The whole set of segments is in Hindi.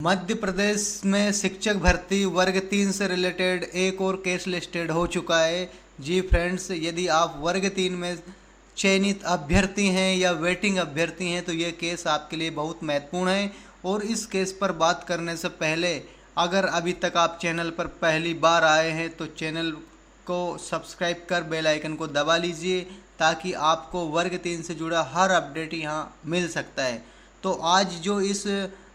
मध्य प्रदेश में शिक्षक भर्ती वर्ग 3 से रिलेटेड एक और केस लिस्टेड हो चुका है। जी फ्रेंड्स, यदि आप वर्ग 3 में चयनित अभ्यर्थी हैं या वेटिंग अभ्यर्थी हैं तो ये केस आपके लिए बहुत महत्वपूर्ण है। और इस केस पर बात करने से पहले अगर अभी तक आप चैनल पर पहली बार आए हैं तो चैनल को सब्सक्राइब कर बेल आइकन को दबा लीजिए ताकि आपको वर्ग 3 से जुड़ा हर अपडेट यहाँ मिल सकता है। तो आज जो इस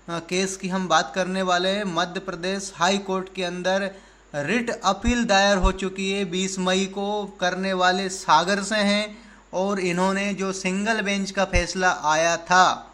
केस की हम बात करने वाले हैं, मध्य प्रदेश हाई कोर्ट के अंदर रिट अपील दायर हो चुकी है 20 मई को करने वाले सागर से हैं। और इन्होंने जो सिंगल बेंच का फैसला आया था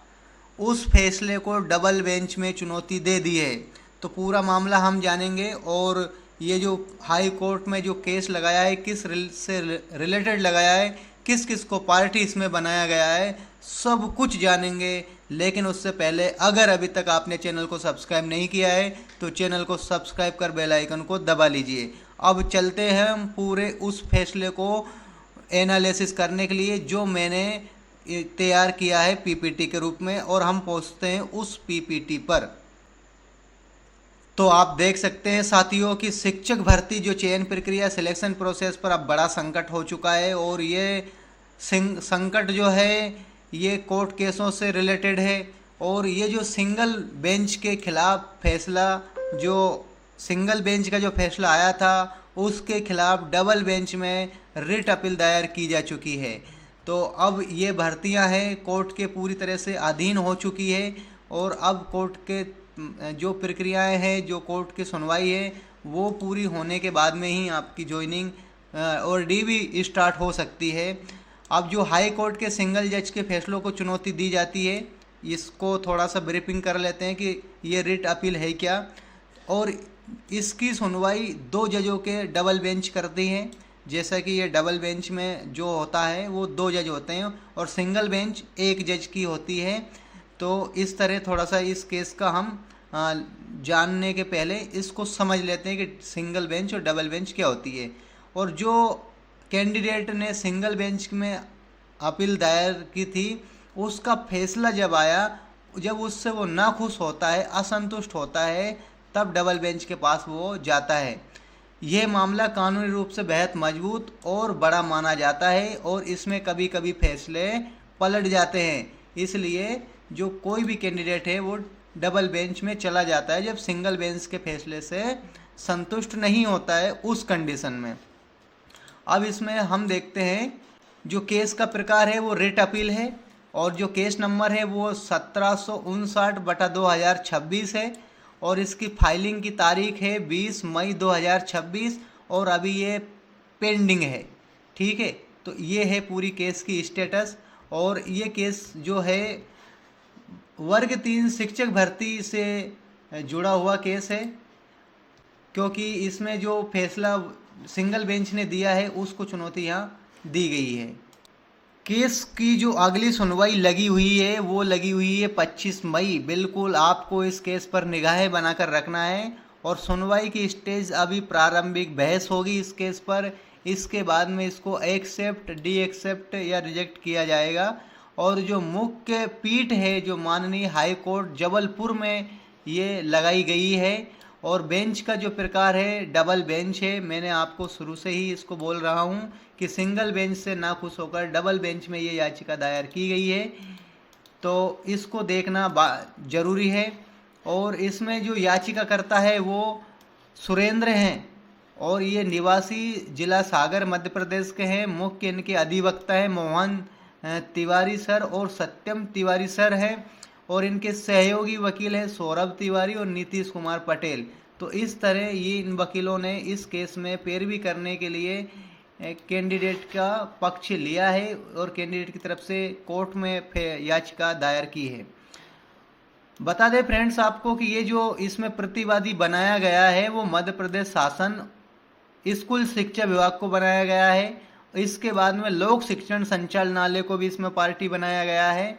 उस फैसले को डबल बेंच में चुनौती दे दी है। तो पूरा मामला हम जानेंगे और ये जो हाई कोर्ट में जो केस लगाया है किस से रिलेटेड लगाया है, किस किस को पार्टी इसमें बनाया गया है, सब कुछ जानेंगे। लेकिन उससे पहले अगर अभी तक आपने चैनल को सब्सक्राइब नहीं किया है तो चैनल को सब्सक्राइब कर बेल आइकन को दबा लीजिए। अब चलते हैं हम पूरे उस फैसले को एनालिसिस करने के लिए जो मैंने तैयार किया है पीपीटी के रूप में, और हम पहुंचते हैं उस पीपीटी पर। तो आप देख सकते हैं साथियों कि शिक्षक भर्ती जो चयन प्रक्रिया सिलेक्शन प्रोसेस पर अब बड़ा संकट हो चुका है। और ये संकट जो है ये कोर्ट केसों से रिलेटेड है। और ये जो सिंगल बेंच के खिलाफ फैसला, जो सिंगल बेंच का जो फैसला आया था उसके खिलाफ डबल बेंच में रिट अपील दायर की जा चुकी है। तो अब ये भर्तियां हैं कोर्ट के पूरी तरह से अधीन हो चुकी है। और अब कोर्ट के जो प्रक्रियाएं हैं, जो कोर्ट की सुनवाई है, वो पूरी होने के बाद में ही आपकी ज्वाइनिंग और डी भी स्टार्ट हो सकती है। अब जो हाई कोर्ट के सिंगल जज के फैसलों को चुनौती दी जाती है, इसको थोड़ा सा ब्रीफिंग कर लेते हैं कि ये रिट अपील है क्या। और इसकी सुनवाई 2 जजों के डबल बेंच करती हैं। जैसा कि ये डबल बेंच में जो होता है वो 2 जज होते हैं और सिंगल बेंच 1 जज की होती है। तो इस तरह थोड़ा सा इस केस का हम जानने के पहले इसको समझ लेते हैं कि सिंगल बेंच और डबल बेंच क्या होती है। और जो कैंडिडेट ने सिंगल बेंच में अपील दायर की थी उसका फैसला जब आया, जब उससे वो नाखुश होता है, असंतुष्ट होता है, तब डबल बेंच के पास वो जाता है। यह मामला कानूनी रूप से बेहद मजबूत और बड़ा माना जाता है और इसमें कभी कभी फैसले पलट जाते हैं। इसलिए जो कोई भी कैंडिडेट है वो डबल बेंच में चला जाता है जब सिंगल बेंच के फैसले से संतुष्ट नहीं होता है उस कंडीशन में। अब इसमें हम देखते हैं जो केस का प्रकार है वो रिट अपील है और जो केस नंबर है वो 1759/2026 है और इसकी फाइलिंग की तारीख है 20 मई 2026 और अभी ये पेंडिंग है। ठीक है, तो ये है पूरी केस की स्टेटस। और ये केस जो है वर्ग 3 शिक्षक भर्ती से जुड़ा हुआ केस है, क्योंकि इसमें जो फैसला सिंगल बेंच ने दिया है उसको चुनौती यहाँ दी गई है। केस की जो अगली सुनवाई लगी हुई है वो लगी हुई है 25 मई। बिल्कुल आपको इस केस पर निगाहें बनाकर रखना है। और सुनवाई की स्टेज अभी प्रारंभिक बहस होगी इस केस पर। इसके बाद में इसको एक्सेप्ट, डी एक्सेप्ट या रिजेक्ट किया जाएगा। और जो मुख्य पीठ है जो माननीय हाई कोर्ट जबलपुर में ये लगाई गई है और बेंच का जो प्रकार है डबल बेंच है। मैंने आपको शुरू से ही इसको बोल रहा हूँ कि सिंगल बेंच से नाखुश होकर डबल बेंच में ये याचिका दायर की गई है, तो इसको देखना जरूरी है। और इसमें जो याचिका करता है वो सुरेंद्र हैं और ये निवासी जिला सागर मध्य प्रदेश के हैं। मुख्य इनके अधिवक्ता हैं मोहन तिवारी सर और सत्यम तिवारी सर हैं और इनके सहयोगी वकील हैं सौरभ तिवारी और नीतीश कुमार पटेल। तो इस तरह ये इन वकीलों ने इस केस में पैरवी करने के लिए कैंडिडेट का पक्ष लिया है और कैंडिडेट की तरफ से कोर्ट में याचिका दायर की है। बता दें फ्रेंड्स आपको कि ये जो इसमें प्रतिवादी बनाया गया है वो मध्य प्रदेश शासन स्कूल शिक्षा विभाग को बनाया गया है। इसके बाद में लोक शिक्षण संचालनालय को भी इसमें पार्टी बनाया गया है।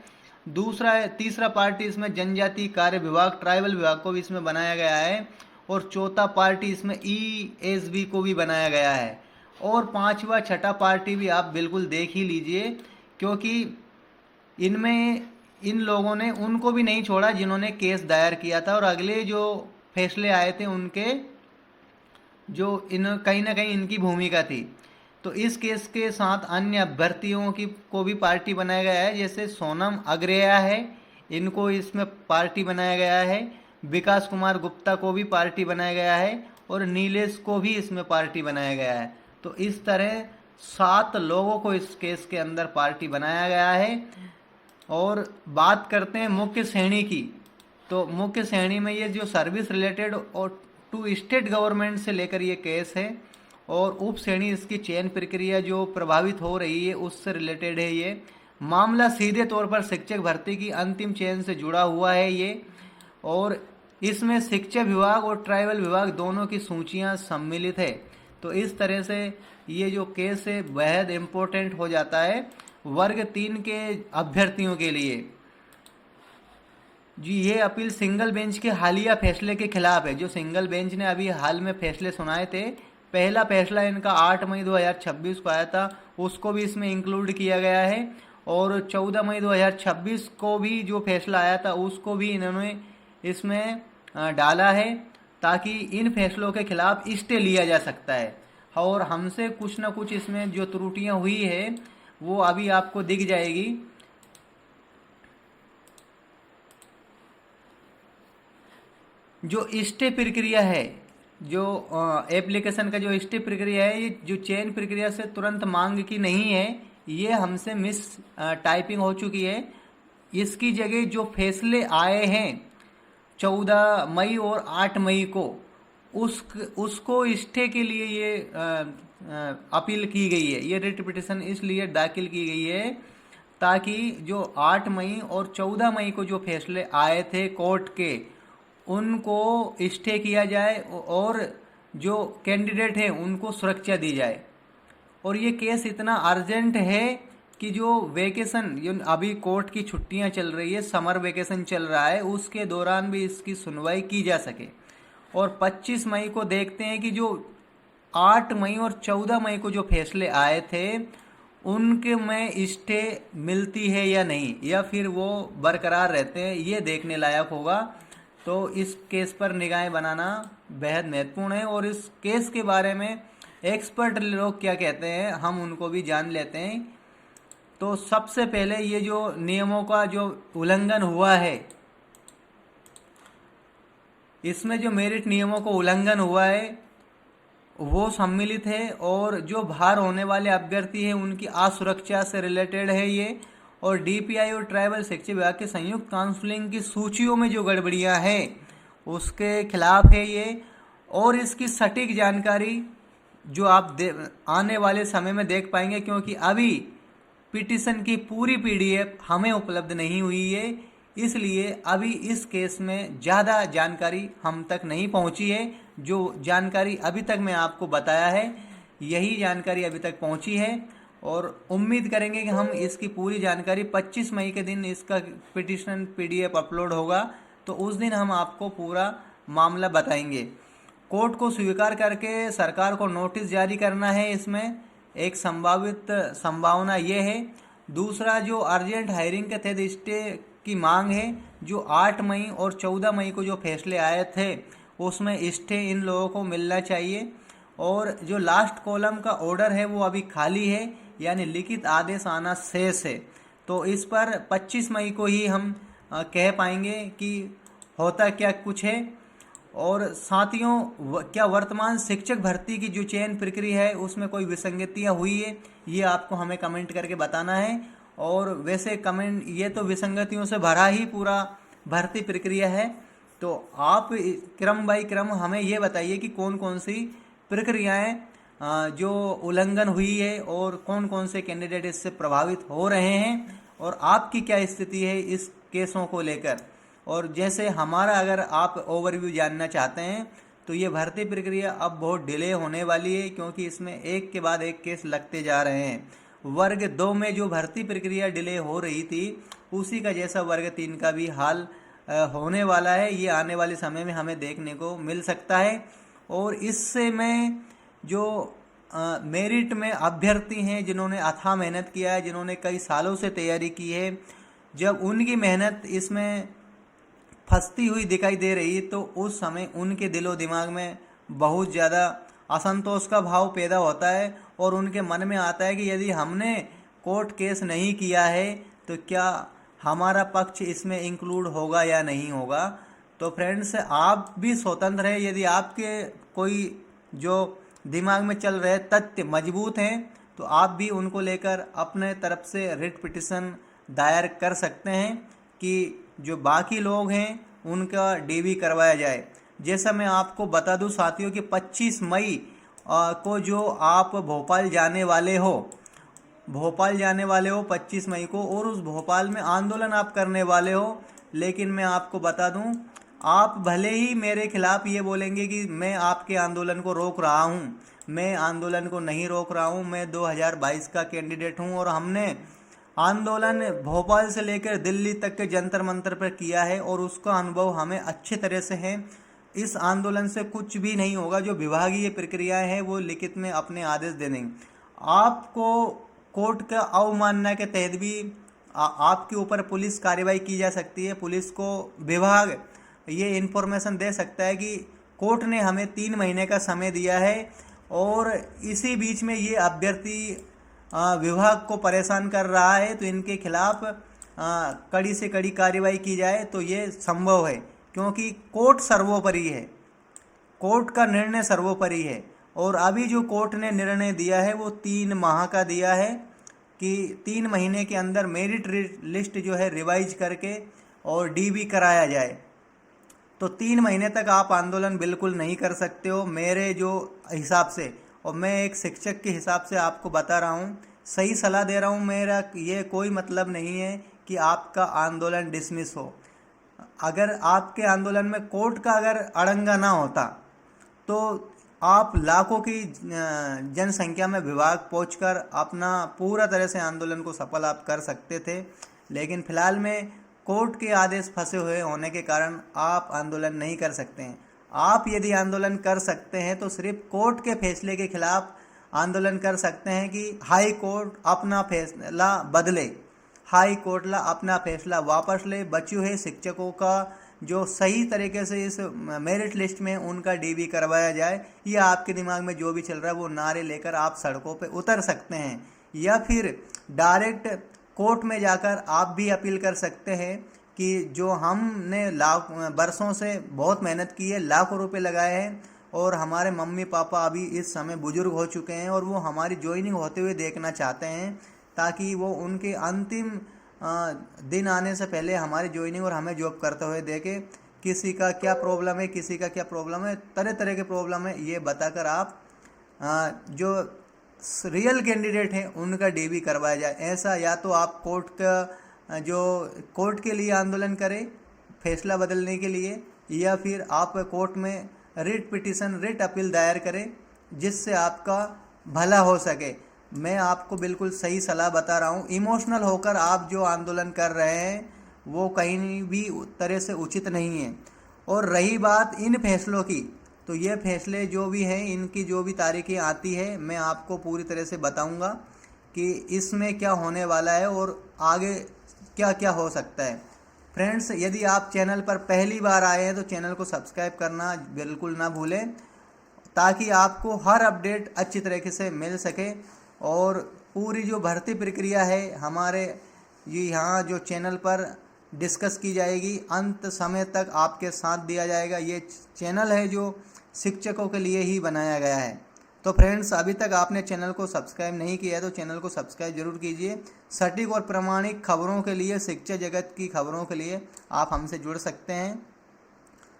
तीसरा पार्टी इसमें जनजाति कार्य विभाग, ट्राइबल विभाग को भी इसमें बनाया गया है। और चौथा पार्टी इसमें ESB को भी बनाया गया है। और 5वां 6ठा पार्टी भी आप बिल्कुल देख ही लीजिए, क्योंकि इनमें इन लोगों ने उनको भी नहीं छोड़ा जिन्होंने केस दायर किया था, और अगले जो फैसले आए थे उनके जो इन कहीं ना कहीं इनकी भूमिका थी। तो इस केस के साथ अन्य अभ्यर्थियों की को भी पार्टी बनाया गया है, जैसे सोनम अग्रया है, इनको इसमें पार्टी बनाया गया है। विकास कुमार गुप्ता को भी पार्टी बनाया गया है, और नीलेश को भी इसमें पार्टी बनाया गया है। तो इस तरह 7 लोगों को इस केस के अंदर पार्टी बनाया गया है। और बात करते हैं मुख्य श्रेणी की, तो मुख्य श्रेणी में ये जो सर्विस रिलेटेड और टू स्टेट गवर्नमेंट से लेकर ये केस है, और उप श्रेणी इसकी चयन प्रक्रिया जो प्रभावित हो रही है उससे रिलेटेड है। ये मामला सीधे तौर पर शिक्षक भर्ती की अंतिम चयन से जुड़ा हुआ है ये, और इसमें शिक्षा विभाग और ट्राइबल विभाग दोनों की सूचियां सम्मिलित है। तो इस तरह से ये जो केस है बेहद इम्पोर्टेंट हो जाता है वर्ग 3 के अभ्यर्थियों के लिए। जी, ये अपील सिंगल बेंच के हालिया फैसले के खिलाफ है। जो सिंगल बेंच ने अभी हाल में फैसले सुनाए थे, पहला फैसला इनका 8 मई 2026 को आया था, उसको भी इसमें इंक्लूड किया गया है। और 14 मई 2026 को भी जो फैसला आया था उसको भी इन्होंने इसमें डाला है, ताकि इन फैसलों के खिलाफ स्टे लिया जा सकता है। और हमसे कुछ ना कुछ इसमें जो त्रुटियां हुई है वो अभी आपको दिख जाएगी। जो स्टे प्रक्रिया है, जो एप्लीकेशन का जो स्टे प्रक्रिया है, ये जो चयन प्रक्रिया से तुरंत मांग की नहीं है, ये हमसे मिस टाइपिंग हो चुकी है। इसकी जगह जो फैसले आए हैं 14 मई और 8 मई को, उसको स्टे के लिए ये अपील की गई है। ये रिट पिटिशन इसलिए दाखिल की गई है ताकि जो 8 मई और 14 मई को जो फैसले आए थे कोर्ट के, उनको स्टे किया जाए और जो कैंडिडेट हैं उनको सुरक्षा दी जाए। और ये केस इतना अर्जेंट है कि जो वेकेशन, जो अभी कोर्ट की छुट्टियां चल रही है, समर वेकेशन चल रहा है, उसके दौरान भी इसकी सुनवाई की जा सके। और 25 मई को देखते हैं कि जो 8 मई और 14 मई को जो फैसले आए थे उनके में स्टे मिलती है या नहीं, या फिर वो बरकरार रहते हैं, ये देखने लायक होगा। तो इस केस पर निगाहें बनाना बेहद महत्वपूर्ण है, और इस केस के बारे में एक्सपर्ट लोग क्या कहते हैं हम उनको भी जान लेते हैं। तो सबसे पहले ये जो नियमों का जो उल्लंघन हुआ है, इसमें जो मेरिट नियमों को उल्लंघन हुआ है वो सम्मिलित है, और जो बाहर होने वाले अभ्यर्थी हैं उनकी असुरक्षा से रिलेटेड है ये। और डीपीआई और ट्राइबल शिक्षा विभाग के संयुक्त काउंसलिंग की सूचियों में जो गड़बड़ियां हैं उसके खिलाफ है ये। और इसकी सटीक जानकारी जो आप आने वाले समय में देख पाएंगे, क्योंकि अभी पिटीशन की पूरी पीडीएफ हमें उपलब्ध नहीं हुई है, इसलिए अभी इस केस में ज़्यादा जानकारी हम तक नहीं पहुंची है। जो जानकारी अभी तक मैं आपको बताया है यही जानकारी अभी तक पहुंची है, और उम्मीद करेंगे कि हम इसकी पूरी जानकारी 25 मई के दिन इसका पिटीशन पीडीएफ अपलोड होगा, तो उस दिन हम आपको पूरा मामला बताएंगे। कोर्ट को स्वीकार करके सरकार को नोटिस जारी करना है, इसमें एक संभावित संभावना ये है। दूसरा, जो अर्जेंट हायरिंग के तहत स्टे की मांग है, जो 8 मई और 14 मई को जो फैसले आए थे उसमें स्टे इन लोगों को मिलना चाहिए। और जो लास्ट कॉलम का ऑर्डर है वो अभी खाली है, यानी लिखित आदेश आना शेष है। तो इस पर 25 मई को ही हम कह पाएंगे कि होता क्या कुछ है। और साथियों, क्या वर्तमान शिक्षक भर्ती की जो चयन प्रक्रिया है उसमें कोई विसंगतियां हुई है, ये आपको हमें कमेंट करके बताना है। और वैसे कमेंट, ये तो विसंगतियों से भरा ही पूरा भर्ती प्रक्रिया है, तो आप क्रम बाई क्रम हमें ये बताइए कि कौन कौन सी प्रक्रियाएं जो उल्लंघन हुई है और कौन कौन से कैंडिडेट इससे प्रभावित हो रहे हैं, और आपकी क्या स्थिति है इस केसों को लेकर। और जैसे हमारा, अगर आप ओवरव्यू जानना चाहते हैं, तो ये भर्ती प्रक्रिया अब बहुत डिले होने वाली है, क्योंकि इसमें एक के बाद एक केस लगते जा रहे हैं। वर्ग 2 में जो भर्ती प्रक्रिया डिले हो रही थी उसी का जैसा वर्ग 3 का भी हाल होने वाला है। ये आने वाले समय में हमें देखने को मिल सकता है। और इससे में जो मेरिट में अभ्यर्थी हैं जिन्होंने अथाह मेहनत किया है, जिन्होंने कई सालों से तैयारी की है, जब उनकी मेहनत इसमें फंसती हुई दिखाई दे रही तो उस समय उनके दिलो दिमाग में बहुत ज़्यादा असंतोष का भाव पैदा होता है और उनके मन में आता है कि यदि हमने कोर्ट केस नहीं किया है तो क्या हमारा पक्ष इसमें इंक्लूड होगा या नहीं होगा। तो फ्रेंड्स, आप भी स्वतंत्र हैं। यदि आपके कोई जो दिमाग में चल रहे तथ्य मजबूत हैं तो आप भी उनको लेकर अपने तरफ से रिट पिटिशन दायर कर सकते हैं कि जो बाकी लोग हैं उनका डीवी करवाया जाए। जैसा मैं आपको बता दूं साथियों कि 25 मई को जो आप भोपाल जाने वाले हो 25 मई को, और उस भोपाल में आंदोलन आप करने वाले हो। लेकिन मैं आपको बता दूं, आप भले ही मेरे खिलाफ ये बोलेंगे कि मैं आपके आंदोलन को रोक रहा हूं, मैं आंदोलन को नहीं रोक रहा हूं। मैं 2022 का कैंडिडेट हूं और हमने आंदोलन भोपाल से लेकर दिल्ली तक के जंतर मंतर पर किया है और उसका अनुभव हमें अच्छे तरह से है। इस आंदोलन से कुछ भी नहीं होगा। जो विभागीय प्रक्रियाएं हैं वो लिखित में अपने आदेश दे देंगे। आपको कोर्ट का अवमानना के तहत भी आपके ऊपर पुलिस कार्रवाई की जा सकती है। पुलिस को विभाग ये इन्फॉर्मेशन दे सकता है कि कोर्ट ने हमें 3 महीने का समय दिया है और इसी बीच में ये अभ्यर्थी विभाग को परेशान कर रहा है, तो इनके खिलाफ कड़ी से कड़ी कार्रवाई की जाए। तो ये संभव है क्योंकि कोर्ट सर्वोपरि है, कोर्ट का निर्णय सर्वोपरि है। और अभी जो कोर्ट ने निर्णय दिया है वो 3 माह का दिया है कि 3 महीने के अंदर मेरिट लिस्ट जो है रिवाइज करके और डीबी कराया जाए। तो 3 महीने तक आप आंदोलन बिल्कुल नहीं कर सकते हो मेरे जो हिसाब से, और मैं एक शिक्षक के हिसाब से आपको बता रहा हूँ, सही सलाह दे रहा हूँ। मेरा ये कोई मतलब नहीं है कि आपका आंदोलन डिसमिस हो। अगर आपके आंदोलन में कोर्ट का अगर अड़ंगा ना होता तो आप लाखों की जनसंख्या में विभाग पहुंचकर अपना पूरा तरह से आंदोलन को सफल आप कर सकते थे। लेकिन फिलहाल में कोर्ट के आदेश फंसे हुए होने के कारण आप आंदोलन नहीं कर सकते हैं। आप यदि आंदोलन कर सकते हैं तो सिर्फ कोर्ट के फैसले के खिलाफ आंदोलन कर सकते हैं कि हाई कोर्ट अपना फैसला बदले, हाई कोर्ट अपना फैसला वापस ले। बचे हुए शिक्षकों का जो सही तरीके से इस मेरिट लिस्ट में उनका डीबी करवाया जाए। या आपके दिमाग में जो भी चल रहा है वो नारे लेकर आप सड़कों पे उतर सकते हैं, या फिर डायरेक्ट कोर्ट में जाकर आप भी अपील कर सकते हैं कि जो हमने बरसों से बहुत मेहनत की है, लाखों रुपए लगाए हैं और हमारे मम्मी पापा अभी इस समय बुजुर्ग हो चुके हैं और वो हमारी ज्वाइनिंग होते हुए देखना चाहते हैं, ताकि वो उनके अंतिम दिन आने से पहले हमारी ज्वाइनिंग और हमें जॉब करते हुए देखे। किसी का क्या प्रॉब्लम है, किसी का क्या प्रॉब्लम है, तरह तरह के प्रॉब्लम है, ये बताकर आप जो रियल कैंडिडेट हैं उनका डीबी करवाया जाए। ऐसा या तो आप कोर्ट के लिए आंदोलन करें फैसला बदलने के लिए, या फिर आप कोर्ट में रिट पिटीशन, रिट अपील दायर करें जिससे आपका भला हो सके। मैं आपको बिल्कुल सही सलाह बता रहा हूँ। इमोशनल होकर आप जो आंदोलन कर रहे हैं वो कहीं भी तरह से उचित नहीं है। और रही बात इन फैसलों की, तो ये फैसले जो भी हैं, इनकी जो भी तारीखें आती है मैं आपको पूरी तरह से बताऊंगा कि इसमें क्या होने वाला है और आगे क्या क्या हो सकता है। फ्रेंड्स, यदि आप चैनल पर पहली बार आए हैं तो चैनल को सब्सक्राइब करना बिल्कुल ना भूलें, ताकि आपको हर अपडेट अच्छी तरीके से मिल सके। और पूरी जो भर्ती प्रक्रिया है हमारे ये यहाँ जो चैनल पर डिस्कस की जाएगी, अंत समय तक आपके साथ दिया जाएगा। ये चैनल है जो शिक्षकों के लिए ही बनाया गया है। तो फ्रेंड्स, अभी तक आपने चैनल को सब्सक्राइब नहीं किया है तो चैनल को सब्सक्राइब जरूर कीजिए। सटीक और प्रमाणिक खबरों के लिए, शिक्षा जगत की खबरों के लिए आप हमसे जुड़ सकते हैं।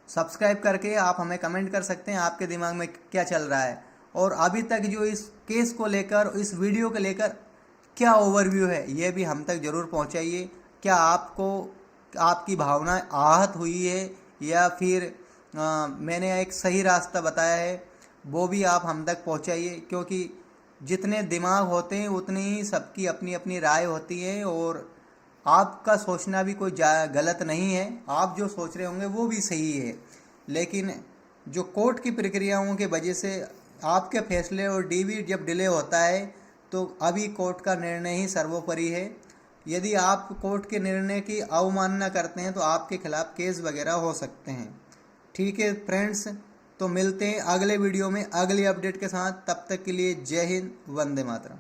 सब्सक्राइब करके आप हमें कमेंट कर सकते हैं आपके दिमाग में क्या चल रहा है, और अभी तक जो इस केस को लेकर, इस वीडियो को लेकर क्या ओवरव्यू है ये भी हम तक ज़रूर पहुंचाइए। क्या आपको आपकी भावना आहत हुई है या फिर मैंने एक सही रास्ता बताया है, वो भी आप हम तक पहुंचाइए। क्योंकि जितने दिमाग होते हैं उतनी ही सबकी अपनी अपनी राय होती है, और आपका सोचना भी कोई गलत नहीं है। आप जो सोच रहे होंगे वो भी सही है, लेकिन जो कोर्ट की प्रक्रियाओं की वजह से आपके फैसले और डीबी जब डिले होता है तो अभी कोर्ट का निर्णय ही सर्वोपरि है। यदि आप कोर्ट के निर्णय की अवमानना करते हैं तो आपके खिलाफ केस वगैरह हो सकते हैं। ठीक है फ्रेंड्स, तो मिलते हैं अगले वीडियो में अगली अपडेट के साथ। तब तक के लिए जय हिंद, वंदे मातरम।